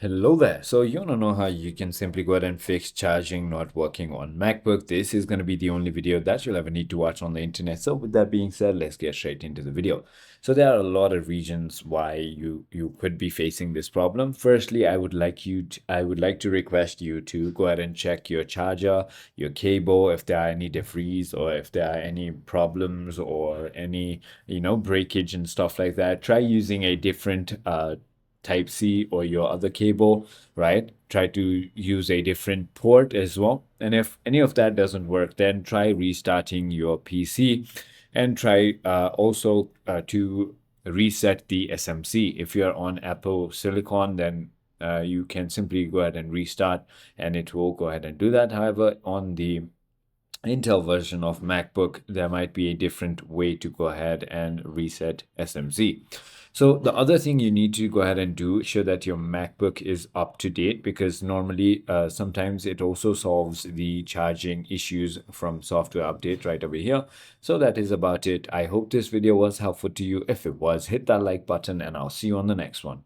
Hello there. So you want to know how you can simply go ahead and fix charging not working on MacBook. This is going to be the only video that you'll ever need to watch on the internet. So with that being said, let's get straight into the video. So there are a lot of reasons why you could be facing this problem. Firstly, I would like to request you to go ahead and check your charger, your cable, if there are any debris or if there are any problems or any, breakage and stuff like that. Try using a different Type C or your other cable, right? Try to use a different port as well. And if any of that doesn't work, then try restarting your PC and try also to reset the SMC. If you're on Apple Silicon, then you can simply go ahead and restart and it will go ahead and do that. However, on the Intel version of MacBook, there might be a different way to go ahead and reset SMC. So the other thing you need to go ahead and do, ensure that your MacBook is up to date, because normally sometimes it also solves the charging issues from software update right over here. So that is about it. I hope this video was helpful to you. If it was, hit that like button and I'll see you on the next one.